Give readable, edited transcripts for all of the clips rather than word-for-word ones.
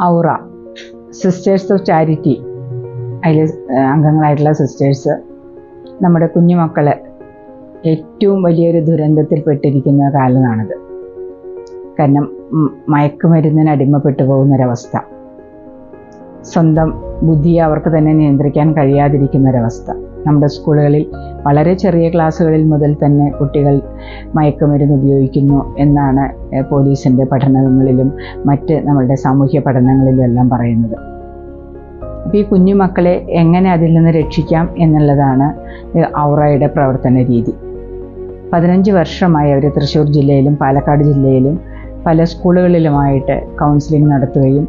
ഔറ sisters of charity, അതിൽ അംഗങ്ങളായിട്ടുള്ള sisters നമ്മുടെ കുഞ്ഞുമക്കളെ ഏറ്റവും വലിയൊരു ദുരന്തത്തിൽപ്പെട്ടിരിക്കുന്ന കാലമാണിത്. കാരണം മയക്കുമരുന്നിന് അടിമപ്പെട്ടു പോകുന്നൊരവസ്ഥ, സ്വന്തം ബുദ്ധിയെ അവർക്ക് തന്നെ നിയന്ത്രിക്കാൻ കഴിയാതിരിക്കുന്നൊരവസ്ഥ. നമ്മുടെ സ്കൂളുകളിൽ വളരെ ചെറിയ ക്ലാസ്സുകളിൽ മുതൽ തന്നെ കുട്ടികൾ മയക്കുമരുന്ന് ഉപയോഗിക്കുന്നു എന്നാണ് പോലീസിൻ്റെ പഠനങ്ങളിലും മറ്റ് നമ്മളുടെ സാമൂഹ്യ പഠനങ്ങളിലും എല്ലാം പറയുന്നത്. അപ്പോൾ ഈ കുഞ്ഞുമക്കളെ എങ്ങനെ അതിൽ നിന്ന് രക്ഷിക്കാം എന്നുള്ളതാണ് ഔറയുടെ പ്രവർത്തന രീതി. 15 വർഷമായി അവർ തൃശ്ശൂർ ജില്ലയിലും പാലക്കാട് ജില്ലയിലും പല സ്കൂളുകളിലുമായിട്ട് കൗൺസിലിംഗ് നടത്തുകയും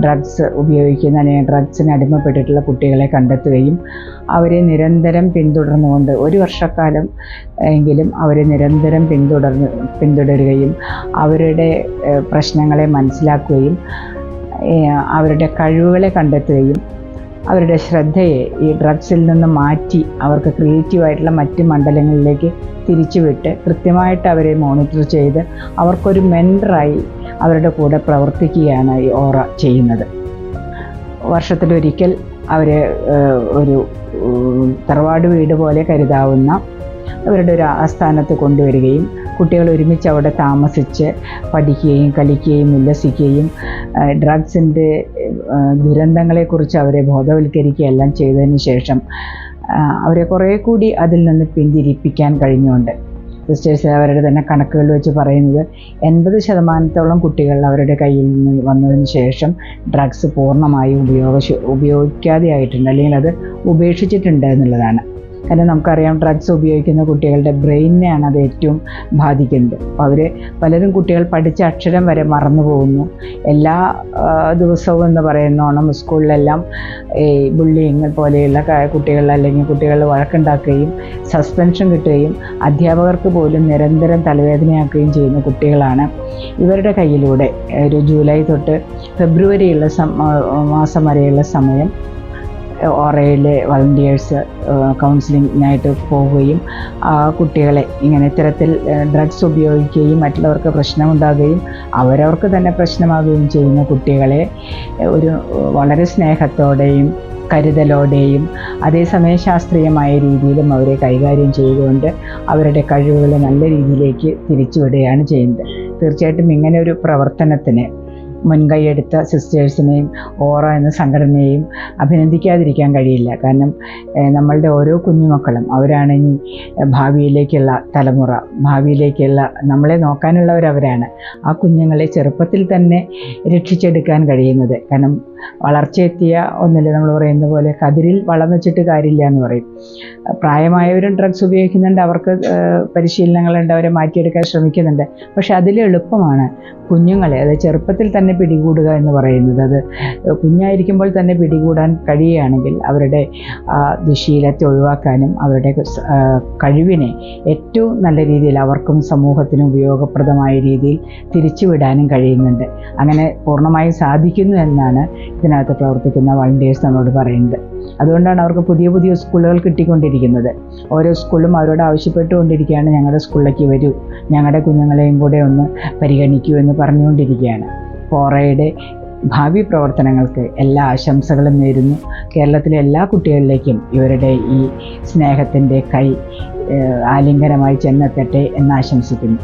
ഡ്രഗ്സ് ഉപയോഗിക്കുന്ന അല്ലെങ്കിൽ ഡ്രഗ്സിന് അടിമപ്പെട്ടിട്ടുള്ള കുട്ടികളെ കണ്ടെത്തുകയും അവരെ നിരന്തരം പിന്തുടർന്നുകൊണ്ട് 1 വർഷക്കാലം എങ്കിലും അവരെ നിരന്തരം പിന്തുടരുകയും അവരുടെ പ്രശ്നങ്ങളെ മനസ്സിലാക്കുകയും അവരുടെ കഴിവുകളെ കണ്ടെത്തുകയും അവരുടെ ശ്രദ്ധയെ ഈ ഡ്രഗ്സിൽ നിന്ന് മാറ്റി അവർക്ക് ക്രിയേറ്റീവായിട്ടുള്ള മറ്റ് മണ്ഡലങ്ങളിലേക്ക് തിരിച്ചുവിട്ട് കൃത്യമായിട്ട് അവരെ മോണിറ്റർ ചെയ്ത് അവർക്കൊരു മെൻറ്ററായി അവരുടെ കൂടെ പ്രവർത്തിക്കുകയാണ് ഈ ഓറ ചെയ്യുന്നത്. വർഷത്തിലൊരിക്കൽ അവരെ ഒരു തറവാട് വീട് പോലെ കരുതാവുന്ന അവരുടെ ഒരു ആസ്ഥാനത്ത് കൊണ്ടുവരികയും കുട്ടികൾ ഒരുമിച്ച് അവിടെ താമസിച്ച് പഠിക്കുകയും കളിക്കുകയും ഉല്ലസിക്കുകയും ഡ്രഗ്സിൻ്റെ ദുരന്തങ്ങളെക്കുറിച്ച് അവരെ ബോധവൽക്കരിക്കുകയെല്ലാം ചെയ്തതിന് ശേഷം അവരെ കുറേ കൂടി അതിൽ നിന്ന് പിന്തിരിപ്പിക്കാൻ കഴിഞ്ഞുകൊണ്ട് സിസ്റ്റേഴ്സ് അവരുടെ തന്നെ കണക്കുകൾ വെച്ച് പറയുന്നത് 80% കുട്ടികൾ അവരുടെ കയ്യിൽ നിന്ന് വന്നതിന് ശേഷം ഡ്രഗ്സ് പൂർണ്ണമായും ഉപയോഗിക്കാതെ ആയിട്ടുണ്ട്, അല്ലെങ്കിൽ അത് ഉപേക്ഷിച്ചിട്ടുണ്ട് എന്നുള്ളതാണ്. കാരണം നമുക്കറിയാം ഡ്രഗ്സ് ഉപയോഗിക്കുന്ന കുട്ടികളുടെ ബ്രെയിനിനെയാണ് അത് ഏറ്റവും ബാധിക്കുന്നത്. അപ്പോൾ പലരും കുട്ടികൾ പഠിച്ച അക്ഷരം വരെ മറന്നു പോകുന്നു. എല്ലാ ദിവസവും എന്ന് പറയുന്നോണം സ്കൂളിലെല്ലാം ഈ ബുള്ളിങ് പോലെയുള്ള കുട്ടികൾ അല്ലെങ്കിൽ കുട്ടികൾ വഴക്കുണ്ടാക്കുകയും സസ്പെൻഷൻ കിട്ടുകയും അധ്യാപകർക്ക് പോലും നിരന്തരം തലവേദനയാക്കുകയും ചെയ്യുന്ന കുട്ടികളാണ് ഇവരുടെ കയ്യിലൂടെ ഒരു ജൂലൈ തൊട്ട് ഫെബ്രുവരിയുള്ള മാസം വരെയുള്ള സമയം ഓറയിലെ വളണ്ടിയേഴ്സ് കൗൺസിലിങ്ങിനായിട്ട് പോവുകയും ആ കുട്ടികളെ ഇങ്ങനെ ഇത്തരത്തിൽ ഡ്രഗ്സ് ഉപയോഗിക്കുകയും മറ്റുള്ളവർക്ക് പ്രശ്നമുണ്ടാകുകയും അവരവർക്ക് തന്നെ പ്രശ്നമാകുകയും ചെയ്യുന്ന കുട്ടികളെ ഒരു വളരെ സ്നേഹത്തോടെയും കരുതലോടെയും അതേസമയം ശാസ്ത്രീയമായ രീതിയിലും അവരെ കൈകാര്യം ചെയ്തുകൊണ്ട് അവരുടെ കഴിവുകൾ നല്ല രീതിയിലേക്ക് തിരിച്ചുവിടുകയാണ് ചെയ്യുന്നത്. തീർച്ചയായിട്ടും ഇങ്ങനെ ഒരു പ്രവർത്തനത്തിന് മുൻകൈയെടുത്ത സിസ്റ്റേഴ്സിനെയും ഓറ എന്ന സംഘടനയെയും അഭിനന്ദിക്കാതിരിക്കാൻ കഴിയില്ല. കാരണം നമ്മളുടെ ഓരോ കുഞ്ഞുമക്കളും അവരാണ് ഇനി ഭാവിയിലേക്കുള്ള തലമുറ, ഭാവിയിലേക്കുള്ള നമ്മളെ നോക്കാനുള്ളവരവരാണ്. ആ കുഞ്ഞുങ്ങളെ ചെറുപ്പത്തിൽ തന്നെ രക്ഷിച്ചെടുക്കാൻ കഴിയുന്നത്. കാരണം വളർച്ചയെത്തിയ ഒന്നില്ല, നമ്മൾ പറയുന്ന പോലെ കതിരിൽ വളം വെച്ചിട്ട് കാര്യമില്ല എന്ന് പറയും. പ്രായമായവരും ഡ്രഗ്സ് ഉപയോഗിക്കുന്നുണ്ട്, അവർക്ക് പരിശീലനങ്ങളുണ്ട്, അവരെ മാറ്റിയെടുക്കാൻ ശ്രമിക്കുന്നുണ്ട്. പക്ഷെ അതിലെളുപ്പമാണ് കുഞ്ഞുങ്ങളെ, അത് ചെറുപ്പത്തിൽ തന്നെ പിടികൂടുക എന്ന് പറയുന്നത്. അത് കുഞ്ഞായിരിക്കുമ്പോൾ തന്നെ പിടികൂടാൻ കഴിയുകയാണെങ്കിൽ അവരുടെ ദുശീലത്തെ ഒഴിവാക്കാനും അവരുടെ കഴിവിനെ ഏറ്റവും നല്ല രീതിയിൽ അവർക്കും സമൂഹത്തിനും ഉപയോഗപ്രദമായ രീതിയിൽ തിരിച്ചുവിടാനും കഴിയുന്നുണ്ട്. അങ്ങനെ പൂർണ്ണമായും സാധിക്കുന്നു എന്നാണ് ഇതിനകത്ത് പ്രവർത്തിക്കുന്ന വളണ്ടിയേഴ്സ് നമ്മളോട് പറയുന്നത്. അതുകൊണ്ടാണ് അവർക്ക് പുതിയ പുതിയ സ്കൂളുകൾ കിട്ടിക്കൊണ്ടിരിക്കുന്നത്. ഓരോ സ്കൂളും അവരോട് ആവശ്യപ്പെട്ടുകൊണ്ടിരിക്കുകയാണ്, ഞങ്ങളുടെ സ്കൂളിലേക്ക് വരൂ, ഞങ്ങളുടെ കുഞ്ഞുങ്ങളെയും കൂടെ ഒന്ന് പരിഗണിക്കൂ എന്ന് പറഞ്ഞുകൊണ്ടിരിക്കുകയാണ്. ഓറയുടെ ഭാവി പ്രവർത്തനങ്ങൾക്ക് എല്ലാ ആശംസകളും നേരുന്നു. കേരളത്തിലെ എല്ലാ കുട്ടികളിലേക്കും ഇവരുടെ ഈ സ്നേഹത്തിൻ്റെ കൈ ആലിംഗനമായി ചെന്നെത്തട്ടെ എന്ന് ആശംസിക്കുന്നു.